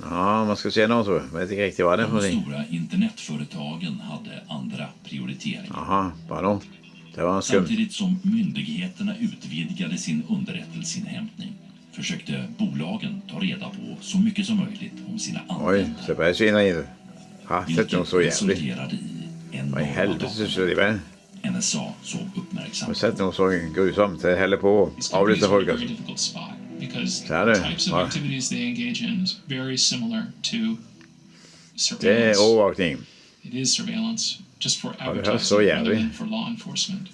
Ja, man ska se någon så. Jag vet inte riktigt vad det är för De någonting. stora internetföretagen hade andra prioriteringar. Jaha, vadå? Det var en skumt. Samtidigt som myndigheterna utvidgade sin underrättelseinhämtning försökte bolagen ta reda på så mycket som möjligt om sina Oj, så användare. börjar svina in. Ja, sätt nog Vilket så jävligt. resulterade i Vad i enorma helvete så det var. NSA såg uppmärksamt. Och sätt nog så grusamt. Det häller på att avlyssna folk alltså. Because Så är det. types of Ja. activities they engage in is very similar to Det är surveillance. övervakning. It is surveillance, just for det här så advertising rather jävligt. than for law enforcement.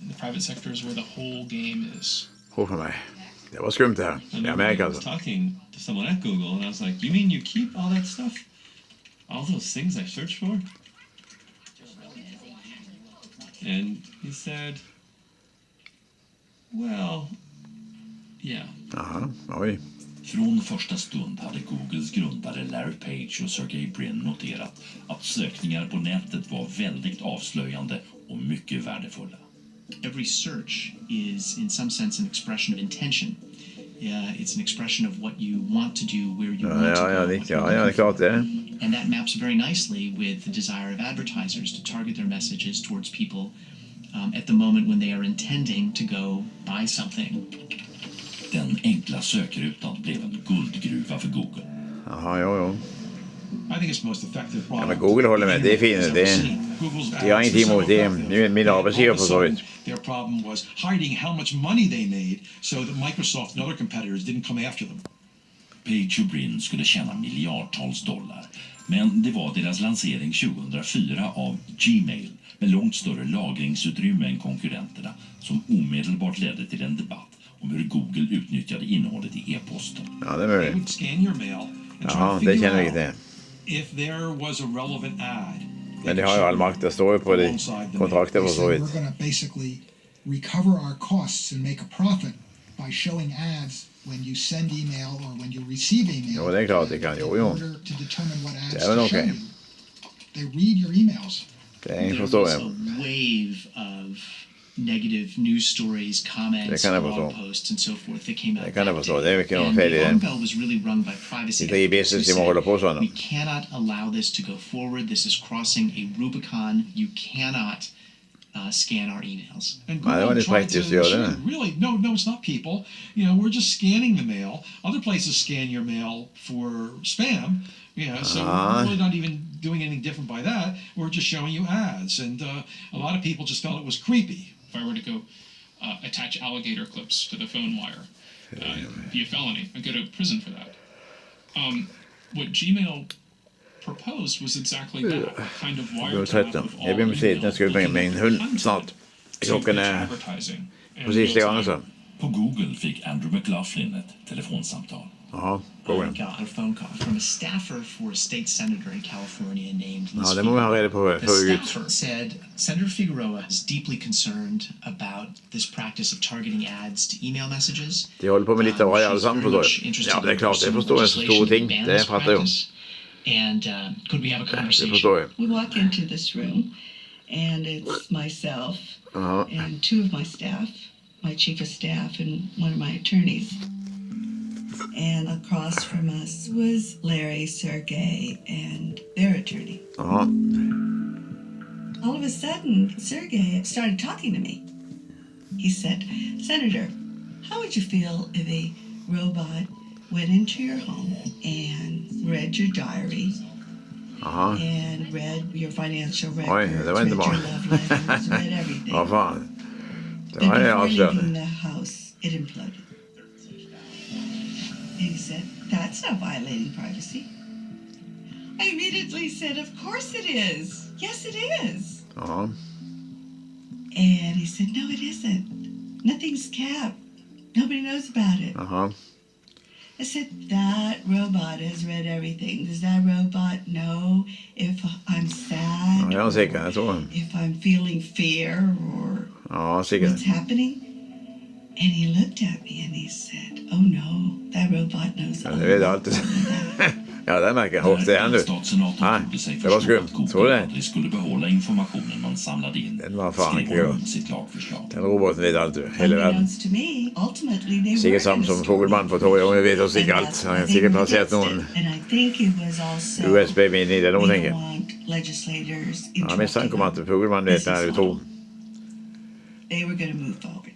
The private sector is where the whole game is. För mig. Det var skumt det här. I Amerika I was alltså. talking to someone at Google, and I was like, "You mean you keep all that stuff? All those things I search for?" And he said, "Well, yeah." Jaha, oj. Från första stund hade Googles grundare Larry Page och Sergey Brin noterat att sökningar på nätet var väldigt avslöjande och mycket värdefulla. Every search is in some sense an expression of intention. It's an expression of what you want to do, where you want to go. Ja, what you're det är looking klart for. det. And that maps very nicely with the desire of advertisers to target their messages towards people at the moment when they are intending to go buy something. Den enkla sökrutan blev en guldgruva för Google. Jaha, jo. I think it's most effective Ja, men product Google håller med. Det är the fint. internet has ever seen. Google's Det har ads ingenting are emot so det. effective. Nu är min And arbetsgivare all på of a så sudden, vis. their problem was hiding how much money they made so that Microsoft and other competitors didn't come after them. Page och Brin skulle tjäna miljardtals dollar. Men det var deras lansering 2004 av Gmail med långt större lagringsutrymme än konkurrenterna som omedelbart ledde till en debatt om hur Google utnyttjade innehållet i e-posten. Ja, det är They möjligt. would scan your mail and try Ja, to det figure känner vi out inte. if there was a relevant ad. Men det har ju all makt. Det står ju på det kontraktet på så vis. We're going to basically recover our costs and make a profit by showing ads when you send email or when you receive email. Jo, det är klart det kan. In Jo. order to determine what ads Det är väl to show okej. you. They read your emails. Det är ingen There förstår was jag. a wave of negative news stories, comments, Det kan jag blog förstå. posts, and so forth that came out. Det kan jag that förstå. day. Det är mycket And fel i the det. alarm bell was really rung by privacy Det är i experts who business de said, håller på sådana. we cannot allow this to go forward. This is crossing a Rubicon. You cannot scan our emails. And Nej, det var Google lite tried praktiskt to att göra assure, det. really, no, it's not people. You know, we're just scanning the mail. Other places scan your mail for spam. So we're really not even doing anything different by that. We're just showing you ads. And a lot of people just felt it was creepy. If I were to go attach alligator clips to the phone wire, be a felony. I'd go to prison for that. What Gmail proposed was exactly that kind of wiretap of all Jag ber om ursäkt, jag ska bringa mig en hund content snart. to Klockan pitch är advertising and precis real-time. det så. På Google fick Andrew McLaughlin ett telefonsamtal. Jaha, I Google. got a phone call from a staffer for a state senator in California named Liz Ja, det må vi ha reda på The förut. staffer said Senator Figueroa is deeply concerned about this practice of targeting ads to email messages. De håller på med lite varje allesammans förstår jag. Ja, det är klart. Det förstår jag. Så stora ting. Det fattar jag. And could we have a Det conversation? förstår jag. We walk into this room, and it's myself and two of my staff, my chief of staff and one of my attorneys. And across from us was Larry, Sergey, and their attorney. Jaha. All of a sudden, Sergey started talking to me. He said, Senator, how would you feel if a robot went into your home and read your diary Jaha. and read your financial Oj, records, det var read inte your bra. love letters, read everything? Vad fan. Det And var ju before leaving avslöjande. the house, it imploded. And he said, that's not violating privacy. I immediately said, of course it is. Yes, it is. Jaha. And he said, no, it isn't. Nothing's kept. Nobody knows about it. Jaha. I said, that robot has read everything. Does that robot know if I'm sad? Ja, säkert. Jag tror. If I'm feeling fear or Ja, säkert. what's happening? And he looked at me and he said, oh no, that robot knows Ja, all det vet jag about alltid. that. Ja, det märker jag. Det är nu. Nej, det var skumt. Tror du det? skulle behålla informationen man samlade in. Den var fan inte skrev god. om sitt lagförslag. Den roboten vet allt du. Hela världen. Unbeknownst to me, ultimately they Säkert were samma gonna som store Fågelman på torget. Hon vet oss inte And allt. that's Han why har they säkert were placerat against någon it. And I think it was also USB-min i den, hon we tänker. don't want legislators Ja, misstanke om att interrupting Fågelman vet när du tror. they were going to move forward.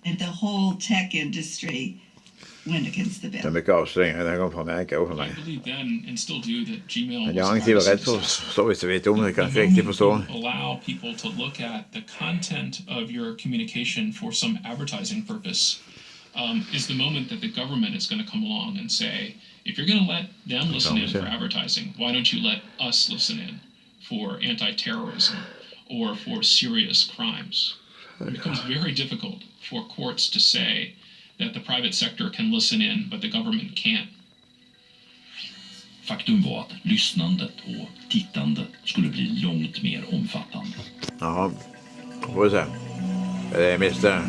And the whole tech industry went against the Det är bill. mycket avslöjningar. Den går från Amerika och från I mig. believe then and still do that Gmail Men was jag a har inte varit privacy rädd för disaster. så visst vet om det kan The riktigt moment förstå. you allow people to look at the content of your communication for some advertising purpose is the moment that the government is going to come along and say, if you're going to let them listen in for advertising, why don't you let us listen in for anti-terrorism or for serious crimes? It becomes very difficult for courts to say that the private sector can listen in, but the government can't. Faktum var att lyssnandet och tittandet skulle bli långt mer omfattande. Jaha, får vi se. Det är Mr.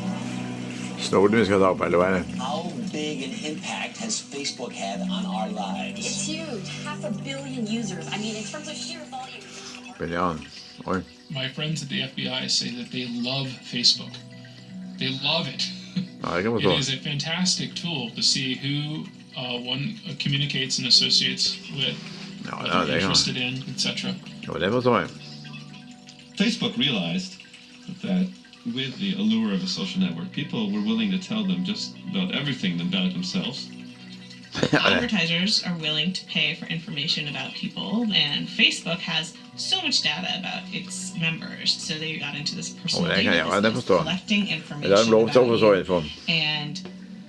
Snowden vi ska ta på, eller vad är det? How big an impact has Facebook had on our lives? It's huge. 500 million users. I mean, in terms of sheer volume. Billion. Oj. My friends at the FBI say that they love Facebook. They love it. Ja, det kan man It förstå. is a fantastic tool to see who one communicates and associates with, Ja, what det they're kan man. interested in, etc. Ja, det förstår jag. Facebook realized that with the allure of a social network, people were willing to tell them just about everything about themselves. Advertisers are willing to pay for information about people, and Facebook has so much data about its members, so they got into this personal det kan data jag. Ja, det business, förstår jag. collecting Det information där är lågt about också you, ifrån. and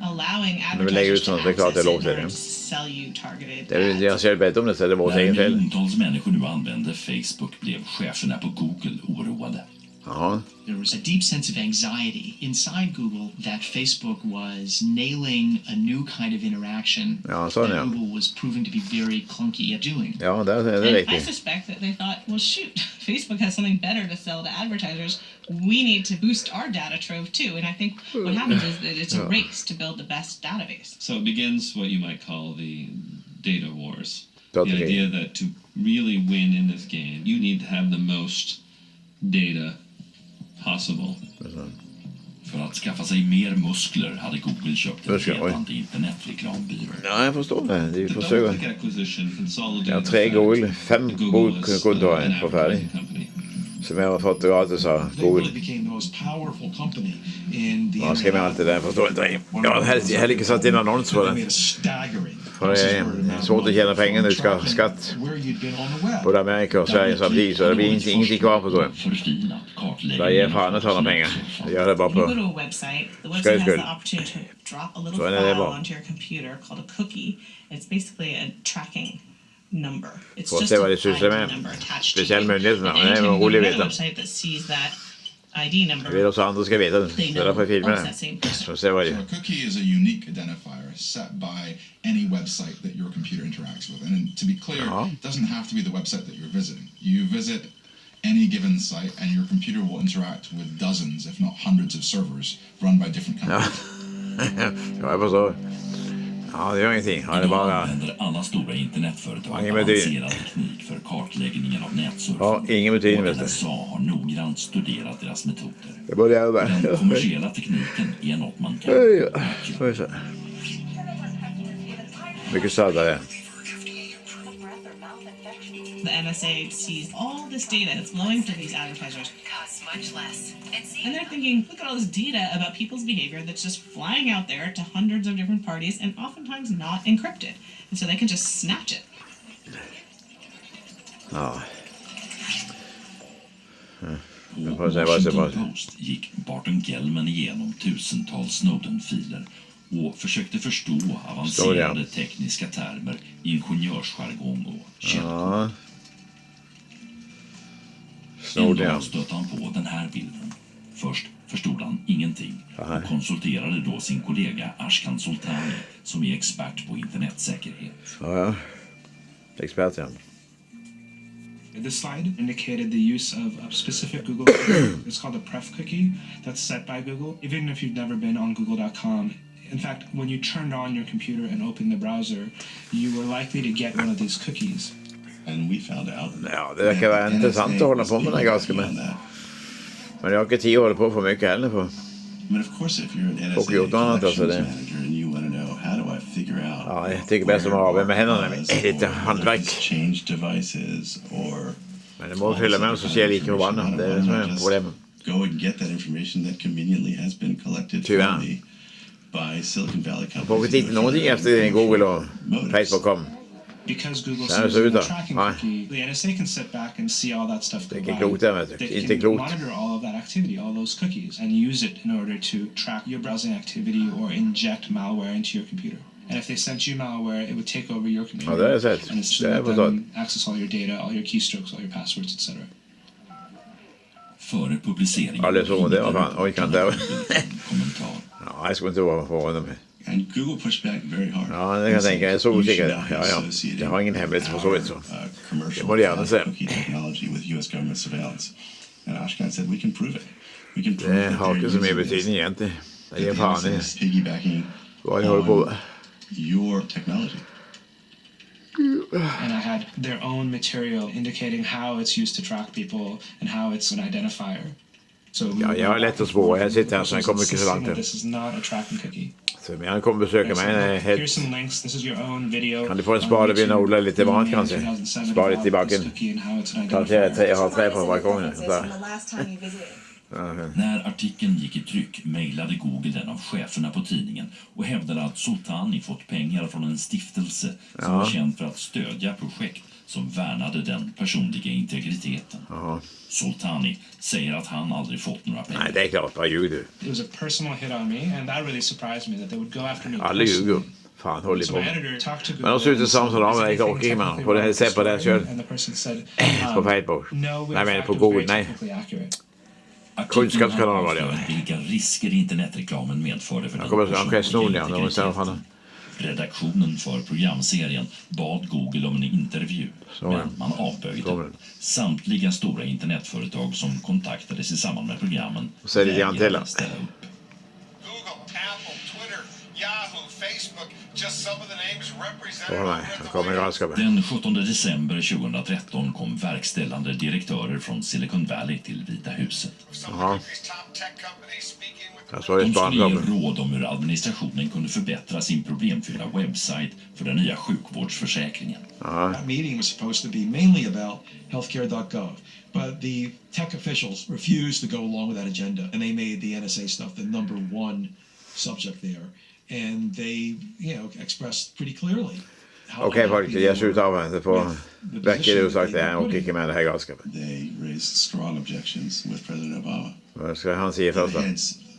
allowing Men vi lägger ut advertisers to sånt, det är klart det är access lågt in i order det. to sell you targeted Det är ads. deras själv bättre om det, så det är vårt När egen fel. miljontals människor nu använder Facebook blev cheferna på Google oroade. Jaha. There was a deep sense of anxiety inside Google that Facebook was nailing a new kind of interaction Ja, så är det, that ja. Google was proving to be very clunky at doing. Ja, det är And I riktigt. suspect that they thought, well, shoot, Facebook has something better to sell to advertisers. We need to boost our data trove too. And I think what happens is that it's a race to build the best database. So it begins what you might call the data wars. That's The okay. idea that to really win in this game, you need to have the most data possible. För att skaffa sig mer muskler hade Google köpt en Muskler, oj. ledande internetreklambyrå. Ja, jag förstår det. Det är The försöker. DoubleClick acquisition consolidated Ja, the 3 fact Google, 5 that Google is kunder har an jag för färdig. advertising company. Som jag har fått gratis av They Google. really became the most powerful company in the Ja, ska med allt det där, förstår inte. Jag har helst inte satt in annons på They den. made a staggering. För det är svårt att tjäna pengar när du ska ha skatt. Where you'd been on the web. Både Amerika och Sverige samtidigt, så det blir ingenting kvar på så. Förfinat kartläggningen Där ger fan att ta några pengar. Jag gör det bara You go på. to a website. The Ska website jag has skulle. the opportunity to drop a little Så är det file bra. onto your computer called a cookie. It's basically a tracking number. It's Får just se a vad det sysslar ID med. number attached to Speciellt you. myndigheterna, And men det är anytime en you go rolig to veta. a website that sees that ID number, Jag vill också andra ska veta det. they Så därför filmar it's det. that same person. Så ser vad det So är. a cookie is a unique identifier set by any website that your computer interacts with. And to be clear, it doesn't have to be the website that you're visiting. You visit any given site and your computer will interact with dozens, if not hundreds of servers run by different Ja, companies. ja jag förstår. Ja, det gör ingenting. Ja, det är Idag bara... använder alla stora internetföretag Ingen betydelse. avancerad teknik för kartläggningen av nätsurfing. Ja, ingen betydelse, Och vet du. NSA har noggrant studerat deras metoder. Det börjar jag Den med. kommersiella tekniken är något man kan Ja, får vi se. Mycket saltare. The NSA sees all this data that's flowing to these advertisers. Costs much less. And they're thinking, look at all this data about people's behavior that's just flying out there to hundreds of different parties and oftentimes not encrypted. And so they can just snatch it. Ja. På får se vad det Washington Post gick Barton Gellman igenom tusentals Snowden-filer och försökte förstå avancerade tekniska termer, ingenjörsjargong och källkod. Ja. En Snowden. dag stötte han på den här bilden. Först förstod han ingenting och konsulterade då sin kollega Ashkan Soltani som är expert på internetsäkerhet. Ja. Expert, ja. This slide indicated the use of a specific Google cookie. It's called a pref cookie that's set by Google. Even if you've never been on google.com, In fact, when you turned on your computer and opened the browser, you were likely to get one of these cookies. And we found out. Ja, det verkar vara intressant att hålla på med den ganska med. Men jag har inte tid att hålla på för mycket heller på. But of course, if you're an NSA collections manager and you want to know how do I figure out? Ja, jag tycker bäst om att arbeta med händerna lite handverk. Change devices or. Men det måste fylla med så ser jag lika förbannat. Det är det som är problemet. Go and get that information that conveniently has been collected from me by Silicon Valley companies. Får vi inte någonting efter Google och Facebook kom. Because Google sends a tracking cookie, the NSA can sit back and see all that stuff go by. They can monitor all of that activity, all those cookies, and use it in order to track your browsing activity or inject malware into your computer. And if they sent you malware, it would take over your computer. Ja, det är sett. And it's to let them access all your data, all your keystrokes, all your passwords, etc. Före publiceringen. Ja, det så det var fan. Oj, kan det. Kommentar. Ja, jag skulle inte vara på honom. And Google pushed back very hard. Ja, det kan jag tänka. Jag är så osäker. Ja. Jag har ingen hemlighet på så vis så. Det må det gärna säga. Technology with US government surveillance. And Ashkan said we can prove it. We can prove det har inte så mycket betydning egentligen. Det är fan det. Piggybacking vad jag håller på med. Your technology. And I had their own material indicating how it's used to track people and how it's an identifier. So ja, jag har lätt att spåra. Jag sitter här så jag kommer mycket så långt. This is not a tracking cookie. Så men han kommer besöka mig helt. Here's some links. This is your own video. Kan du få en spade vid en odla lite mat kanske? Spara lite i backen. Jag har trä på balkongen. När artikeln gick i tryck mejlade Google den av cheferna på tidningen och hävdade att Soltani fått pengar från en stiftelse som var känd för att stödja projekt som värnade den personliga integriteten. Soltani säger att han aldrig fått några pengar. Nej, det är klart. Vad ljuger du? It was a personal hit on me and that really surprised me that they would go after me. Alla ljuger. Fan, håller på. Men de slutar samtala om mig och man på det här sättet på det här köret. På Facebook. Nej, men på Google, nej. Kunskapskanalen var det. Vilka risker internetreklamen medförde för den. Redaktionen för programserien bad Google om en intervju, men man avböjde. Samtliga stora internetföretag som kontaktades i samband med programmen vägrade ställa upp. Den 17 december 2013 kom verkställande direktörer från Silicon Valley till Vita huset. De skulle ge råd om hur administrationen kunde förbättra sin problemfyllda webbsajt för den nya sjukvårdsförsäkringen. That meeting was supposed to be mainly about healthcare.gov, but the tech officials refused to go along with that agenda, and they made the NSA stuff the number one subject there. And they, expressed pretty clearly. Okej, folk, jag slutar av det på veckor du sagt det här och kicka med det här galskapet. They raised strong objections with President Obama. Vad ska han säga först då?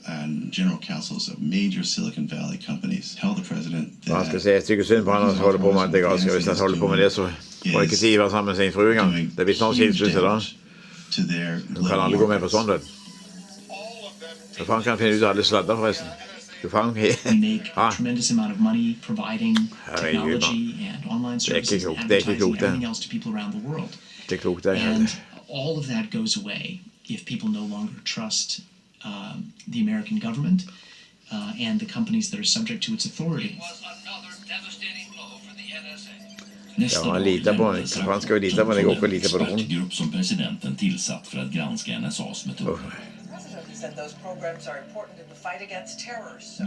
And general counsels of major Silicon Valley companies tell the president that han ska säga, jag tycker synd på honom som håller på med det galskapet. Hvis han håller på med det så får inte tid vara samman med sin fru igen. Det blir snart skilsmässa då. De kan aldrig gå med på sånt. Så fan kan finna ut alldeles sladdar förresten. We make tremendous amount of money providing technology and online services and advertising and everything else to people around the world. And all of that goes away if people no longer trust the American government and the companies that are subject to its authority. Nästa dag lämnades en expertgrupp som presidenten tillsatt för att granska NSAs metoder.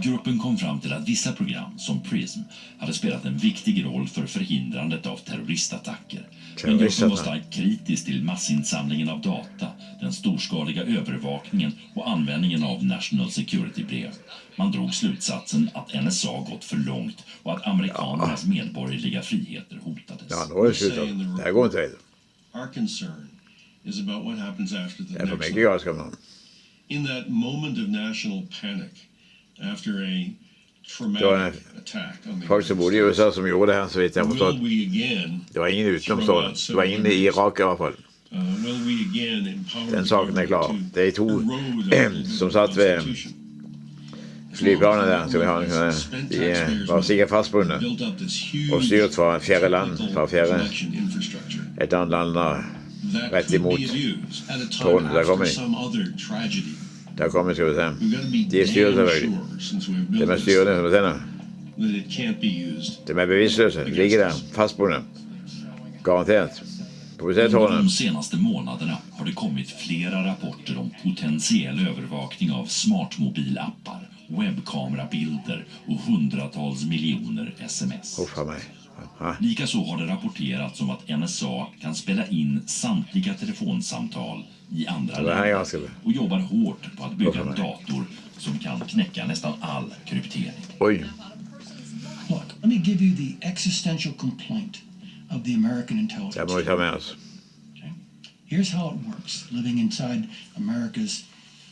Gruppen kom fram till att vissa program, som PRISM, hade spelat en viktig roll för förhindrandet av terroristattacker. Men gruppen var starkt kritisk till massinsamlingen av data, den storskaliga övervakningen och användningen av National Security-brev. Man drog slutsatsen att NSA gått för långt och att amerikanernas medborgerliga friheter hotades. Ja, då är det slutat. Det här går inte vidare. Our concern is about what happens after the next one. In that moment of national panic after a traumatic attack on the folk som bodde i USA som gjorde det här så vet jag förstått. Det var ingen utomstående. Det var ingen i Irak i alla fall. Den saken är klar. Det är två som satt vid flygplanen där som vi har. De var säkert fastbundna och styrt från fjärde land, från fjärde ett annat land rätt emot tårnet där kommer ni. Der kommer skal vi se. De styrer selvfølgelig. De styrende som du sender. De bevisstløse. De ligger der, fastbundet. Garantert. Under de senaste månaderna har det kommit flera rapporter om potentiell övervakning av smartmobilappar, webbkamerabilder och hundratals miljoner sms. Likaså har det rapporterats om att NSA kan spela in samtliga telefonsamtal i andra länder och jobbar hårt på att bygga en dator som kan knäcka nästan all kryptering. Oj. Look, let me give you the existential complaint of the American intelligence. Det må vi ta med oss. Here's how it works, living inside America's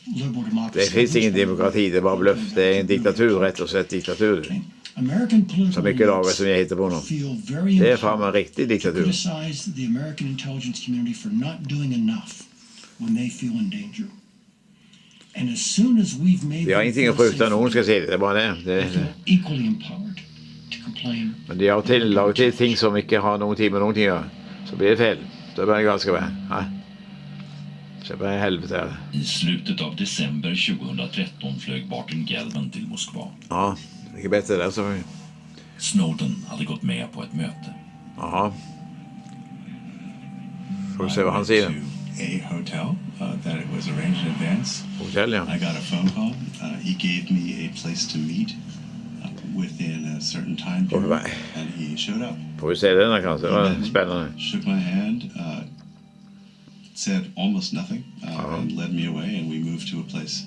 liberal democracy. Det finns ingen demokrati, det är bara bluff. Det är en diktatur, rätt och slett diktatur. Så mycket lagar som jag hittar på nu. Det är fan en riktig diktatur. Criticize the American intelligence community for not doing enough when they feel in danger. And as soon as we've made Vi har ingenting att frukta, någon ska se det, det är bara det. Equally empowered to complain. Men de har lagat till ting som inte har någonting med någonting att göra. Så blir det fel. Då blir det ganska bra. Ja. Så blir det helvete. I slutet av december 2013 flög Barton Gelman till Moskva. Ja, det är bättre där så. Snowden hade gått med på ett möte. Jaha. Får vi se vad han säger. A hotel that it was arranged in advance. Hotel, ja. I got a phone call. He gave me a place to meet within a certain time period, and he showed up. Får vi se den kanske? Det var spännande. Shook my hand, said almost nothing, and led me away, and we moved to a place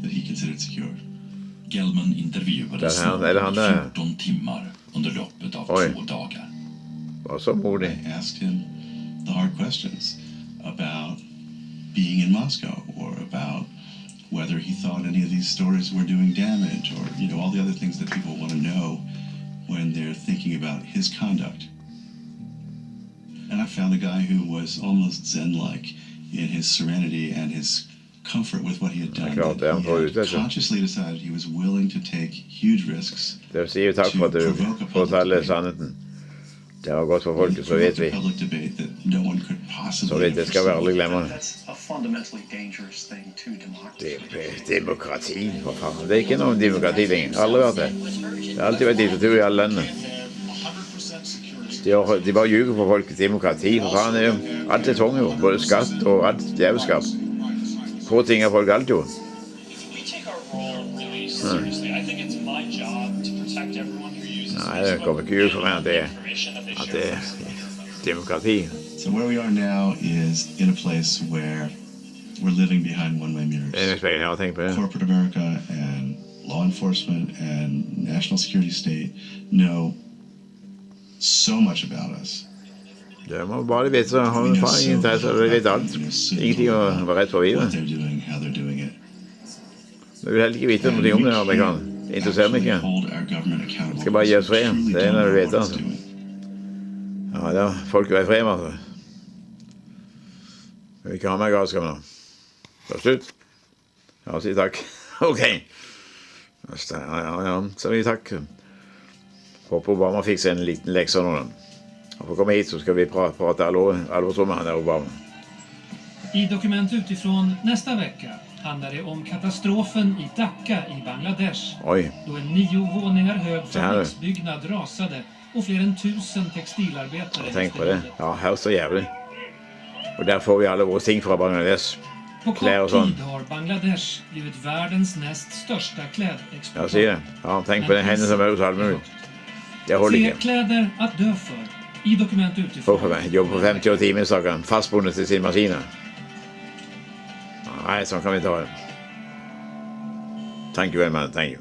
that he considered secure. Gelman intervjuades i 14 timmar under loppet av 2 dagar. Vad så modig. I asked him the hard questions about being in Moscow, or about whether he thought any of these stories were doing damage, or all the other things that people want to know when they're thinking about his conduct. And I found a guy who was almost Zen-like in his serenity and his comfort with what he had done. He had consciously decided he was willing to take huge risks. Det säger tack för att du fortalte sannheten. Det har gått för folket, så vet vi. Så vet det ska vi aldrig glömma. Demokrati, vad fan. Det är inte någon demokrati längre. Aldrig varit det. Det har alltid varit diktatur i alla länder. De bara ljuger för folket. Demokrati, för fan. Allt är tvång ju. Både skatt och allt jävelskap. Få ting av folk allt ju. Nej, det kommer inte ljuga för mig att det är demokrati. So where we are now is in a place where we're living behind one-way mirrors. Corporate America and law enforcement and national security state know so much about us. Det må bare vite så har vi fan ingen intresse, de vet allt. Ingenting att vara rätt för vidare. Vi vill heller ikke vite noe om det amerikanerne. Det interesserer meg ikke. Det skal bare gi oss fred. Det er når du vet det, altså. Ja, det er folk vil være fred, altså. Vi vil ikke ha mer galskap nå. Det er slutt. Ja, si takk. Ok. Ja, så vi takk. Håper Obama fikk seg en liten lekse nå. Han får komme hit, så skal vi prate alvorsom med han der Obama. I Dokument utifrån nästa vecka handlar det om katastrofen i Dhaka i Bangladesh. Då en 9 våningar hög fabriksbyggnad rasade och fler än 1000 textilarbetare. Tänk på det. Ja, här så jävligt. Och där får vi alla våra ting från Bangladesh. På kort tid har Bangladesh blivit världens näst största klädexportör. Jag ser det. Ja, tänk på den händelsen som är hos allmänhet. Jag håller inte. Kläder att dö för. I Dokument utifrån. För mig. Jobb på 50 timmar saker. Fastbunden till sin maskiner. Nej, så kan vi inte ha det. Thank you very much. Thank you.